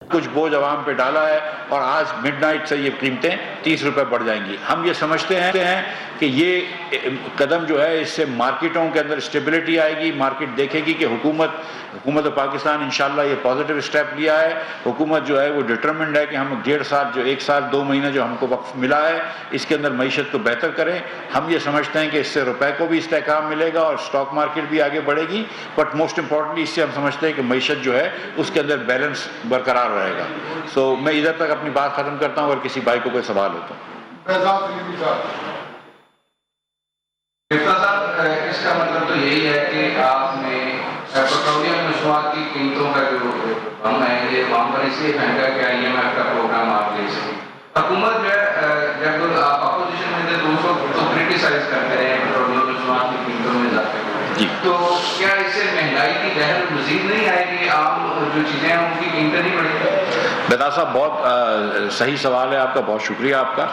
کچھ بوجھ عوام پہ ڈالا ہے اور آج مڈ نائٹ سے یہ قیمتیں 30 روپے بڑھ جائیں گی. ہم یہ سمجھتے ہیں کہ یہ قدم جو ہے اس سے مارکیٹوں کے اندر اسٹیبلٹی آئے گی. مارکیٹ دیکھے گی کہ حکومت پاکستان انشاءاللہ یہ پازیٹیو اسٹیپ لیا ہے. حکومت جو ہے وہ ڈٹرمنڈ ہے کہ ہم 1.5 سال جو 1 سال 2 مہینے جو ہم کو وقت ملا ہے اس کے اندر معیشت کو بہتر کریں. ہم یہ سمجھتے ہیں کہ اس سے روپے کو بھی استحکام ملے گا اور اسٹاک مارکیٹ بھی آگے بڑھے گی. بٹ موسٹ امپورٹنٹلی اس سے ہم سمجھتے ہیں کہ معیشت جو ہے اس کے اندر بیلنس برقرار رہے گا. سو میں ادھر تک اپنی بات ختم کرتا ہوں اور کسی بھائی کو کوئی سوال ہو تو. اس کا مطلب تو یہی ہے کہ آپ نے پیٹرولیم مصنوعات کی قیمتوں کا جو ہم ہے یہ وہاں پر اس لیے پھینکا کہ IMF کا پروگرام آپ لے سکیں. حکومت جو ہے جب آپ اپوزیشن میں تھے دوستوں تو کرٹیسائز کرتے رہے پیٹرولیم مصنوعات کی قیمتوں میں اضافے کو. تو کیا اس سے مہنگائی کی لہر مزید نہیں آئے گی؟ عام جو چیزیں ہیں ان کی قیمتیں نہیں بڑھیں گی؟ بیدا صاحب بہت صحیح سوال ہے آپ کا, بہت شکریہ آپ کا.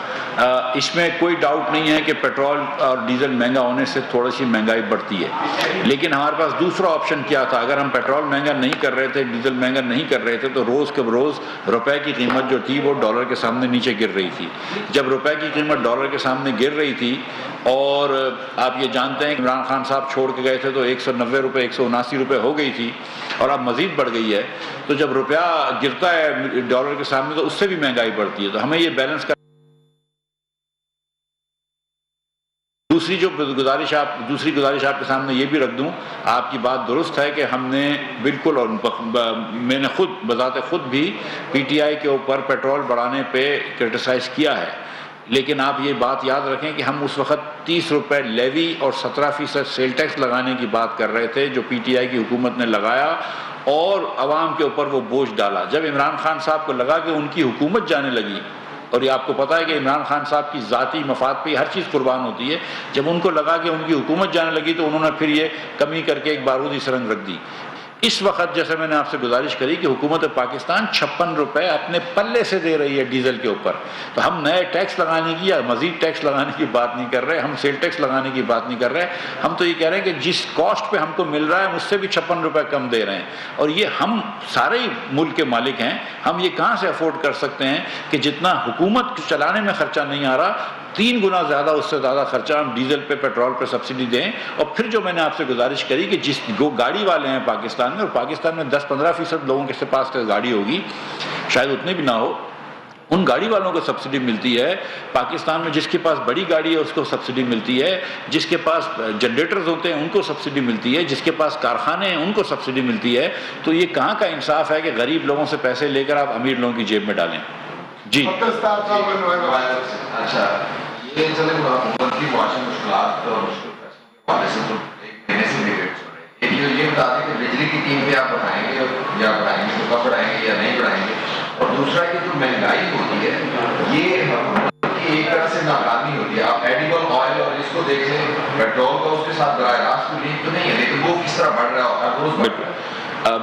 اس میں کوئی ڈاؤٹ نہیں ہے کہ پیٹرول اور ڈیزل مہنگا ہونے سے تھوڑی سی مہنگائی بڑھتی ہے, لیکن ہمارے پاس دوسرا آپشن کیا تھا. اگر ہم پیٹرول مہنگا نہیں کر رہے تھے, ڈیزل مہنگا نہیں کر رہے تھے, تو روز کے روز روپے کی قیمت جو تھی وہ ڈالر کے سامنے نیچے گر رہی تھی. جب روپے کی قیمت ڈالر کے سامنے گر رہی تھی اور آپ یہ جانتے ہیں کہ عمران خان صاحب چھوڑ کے گئے تھے تو 190 روپے 179 روپے ہو گئی تھی اور اب مزید بڑھ گئی ہے. تو جب روپیہ گرتا ہے ڈالر کے سامنے تو اس سے بھی مہنگائی بڑھتی ہے. تو ہمیں یہ بیلنس کر دوسری گزارش آپ کے سامنے یہ بھی رکھ دوں. آپ کی بات درست ہے کہ ہم نے بالکل, اور میں نے خود بذات خود بھی PTI کے اوپر پیٹرول بڑھانے پہ کرٹیسائز کیا ہے, لیکن آپ یہ بات یاد رکھیں کہ ہم اس وقت 30 روپے لیوی اور 17% سیل ٹیکس لگانے کی بات کر رہے تھے جو PTI کی حکومت نے لگایا اور عوام کے اوپر وہ بوجھ ڈالا. جب عمران خان صاحب کو لگا کہ ان کی حکومت جانے لگی, اور یہ آپ کو پتہ ہے کہ عمران خان صاحب کی ذاتی مفاد پہ ہر چیز قربان ہوتی ہے, جب ان کو لگا کہ ان کی حکومت جانے لگی تو انہوں نے پھر یہ کمی کر کے ایک بارودی سرنگ رکھ دی. اس وقت جیسے میں نے آپ سے گزارش کری کہ حکومت پاکستان 56 روپے اپنے پلے سے دے رہی ہے ڈیزل کے اوپر, تو ہم نئے ٹیکس لگانے کی یا مزید ٹیکس لگانے کی بات نہیں کر رہے, ہم سیل ٹیکس لگانے کی بات نہیں کر رہے. ہم تو یہ کہہ رہے ہیں کہ جس کاسٹ پہ ہم کو مل رہا ہے اس سے بھی 56 روپے کم دے رہے ہیں. اور یہ ہم سارے ہی ملک کے مالک ہیں, ہم یہ کہاں سے افورڈ کر سکتے ہیں کہ جتنا حکومت چلانے میں خرچہ نہیں آ رہا 3 گنا زیادہ, اس سے زیادہ خرچہ ہم ڈیزل پہ پیٹرول پہ سبسڈی دیں. اور پھر جو میں نے آپ سے گزارش کری کہ جس گاڑی والے ہیں پاکستان میں, اور پاکستان میں 10-15% لوگوں کے پاس گاڑی ہوگی, شاید اتنے بھی نہ ہو, ان گاڑی والوں کو سبسڈی ملتی ہے. پاکستان میں جس کے پاس بڑی گاڑی ہے اس کو سبسڈی ملتی ہے, جس کے پاس جنریٹرز ہوتے ہیں ان کو سبسڈی ملتی ہے, جس کے پاس کارخانے ہیں ان کو سبسڈی ملتی ہے. تو یہ کہاں کا انصاف ہے کہ غریب لوگوں سے پیسے لے کر آپ امیر لوگوں کی جیب میں ڈالیں. جی اچھا, یہ چلے حکومت کی معاشی مشکلات اور مشکل فیصلوں کے حوالے سے تو ایک مہینے سے ڈیبیٹ ہو رہے ہیں. یہ بتا دیں کہ بجلی کی قیمتیں آپ بڑھائیں گے یا بڑھائیں گے تو کب بڑھائیں گے یا نہیں بڑھائیں گے. اور دوسرا کہ جو مہنگائی ہوتی ہے یہ حکومت کی ایک طرح سے ناکامی ہوتی ہے. آپ ایڈیبل آئل اور اس کو دیکھ لیں, پیٹرول کا اس کے ساتھ براہ راست کوئی لنک تو نہیں ہے, لیکن وہ کس طرح بڑھ رہا ہے, ہر روز بڑھ رہا ہے.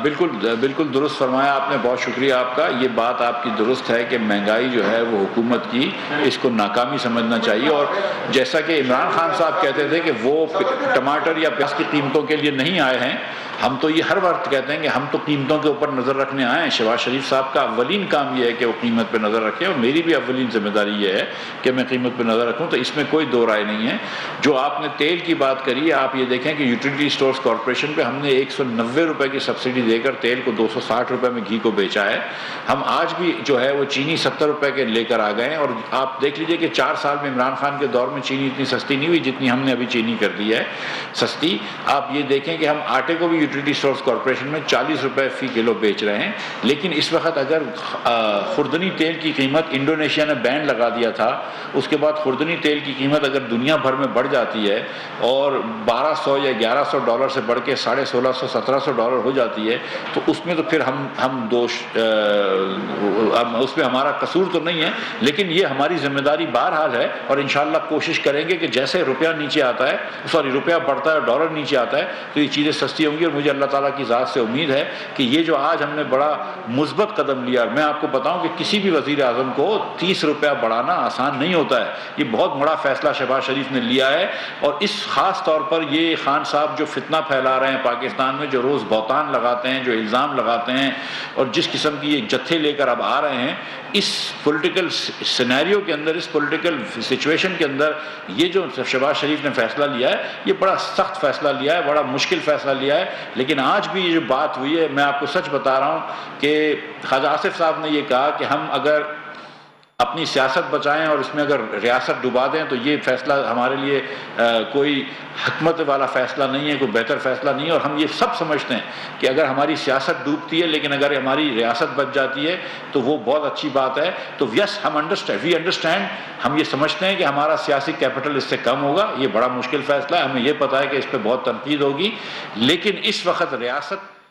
بالکل درست فرمایا آپ نے, بہت شکریہ آپ کا. یہ بات آپ کی درست ہے کہ مہنگائی جو ہے وہ حکومت کی اس کو ناکامی سمجھنا چاہیے. اور جیسا کہ عمران خان صاحب کہتے تھے کہ وہ ٹماٹر یا پیاز کی قیمتوں کے لیے نہیں آئے ہیں, ہم تو یہ ہر وقت کہتے ہیں کہ ہم تو قیمتوں کے اوپر نظر رکھنے آئے ہیں. شہباز شریف صاحب کا اولین کام یہ ہے کہ وہ قیمت پہ نظر رکھیں, اور میری بھی اولین ذمہ داری یہ ہے کہ میں قیمت پہ نظر رکھوں. تو اس میں کوئی دو رائے نہیں ہے. جو آپ نے تیل کی بات کری, آپ یہ دیکھیں کہ یوٹیلیٹی اسٹورز کارپوریشن پہ ہم نے 190 روپے کی سبسڈی دے کر تیل کو 260 روپے میں گھی کو بیچا ہے. ہم آج بھی جو ہے وہ چینی 70 روپے کے لے کر آ گئے ہیں, اور آپ دیکھ لیجئے کہ 4 سال میں عمران خان کے دور میں چینی اتنی سستی نہیں ہوئی جتنی ہم نے ابھی چینی کر دی ہے سستی. آپ یہ دیکھیں کہ ہم آٹے کو بھی یوٹیلیٹی اسٹورز کارپوریشن میں 40 روپے فی کلو بیچ رہے ہیں. لیکن اس وقت اگر خوردنی تیل کی قیمت, انڈونیشیا نے بین لگا دیا تھا, اس کے بعد خوردنی تیل کی قیمت اگر دنیا بھر میں بڑھ جاتی ہے اور 1200 یا 1100 ڈالر سے بڑھ کے 1650-1700 ڈالر ہو جاتی ہے, تو اس میں تو پھر ہم دوش اس میں ہمارا قصور تو نہیں ہے, لیکن یہ ہماری ذمہ داری بہرحال ہے. اور انشاءاللہ کوشش کریں گے کہ جیسے روپیہ نیچے آتا ہے, روپیہ بڑھتا ہے اور ڈالر نیچے آتا ہے تو یہ چیزیں سستی ہوں گی. اور مجھے اللہ تعالیٰ کی ذات سے امید ہے کہ یہ جو آج ہم نے بڑا مثبت قدم لیا، میں آپ کو بتاؤں کہ کسی بھی وزیر اعظم کو 30 روپیہ بڑھانا آسان نہیں ہوتا ہے، یہ بہت بڑا فیصلہ شہباز شریف نے لیا ہے، اور اس خاص طور پر یہ خان صاحب جو فتنہ پھیلا رہے ہیں پاکستان میں، جو روز بہتان لگاتے ہیں، جو الزام لگاتے ہیں، اور جس قسم کی یہ جتھے لے کر اب آ رہے ہیں، اس پولیٹیکل سینیریو کے اندر، اس پولیٹیکل سچویشن کے اندر یہ جو شہباز شریف نے فیصلہ لیا ہے، یہ بڑا سخت فیصلہ لیا ہے، بڑا مشکل فیصلہ لیا ہے، لیکن آج بھی یہ جو بات ہوئی ہے، میں آپ کو سچ بتا رہا ہوں کہ خواجہ آصف صاحب نے یہ کہا کہ ہم اگر اپنی سیاست بچائیں اور اس میں اگر ریاست ڈبا دیں تو یہ فیصلہ ہمارے لیے کوئی حکمت والا فیصلہ نہیں ہے، کوئی بہتر فیصلہ نہیں ہے، اور ہم یہ سب سمجھتے ہیں کہ اگر ہماری سیاست ڈوبتی ہے لیکن اگر ہماری ریاست بچ جاتی ہے تو وہ بہت اچھی بات ہے۔ تو یس، وی انڈرسٹینڈ، ہم یہ سمجھتے ہیں کہ ہمارا سیاسی کیپٹل اس سے کم ہوگا، یہ بڑا مشکل فیصلہ ہے، ہمیں یہ پتہ ہے کہ اس پہ بہت تنقید ہوگی، لیکن اس وقت ریاست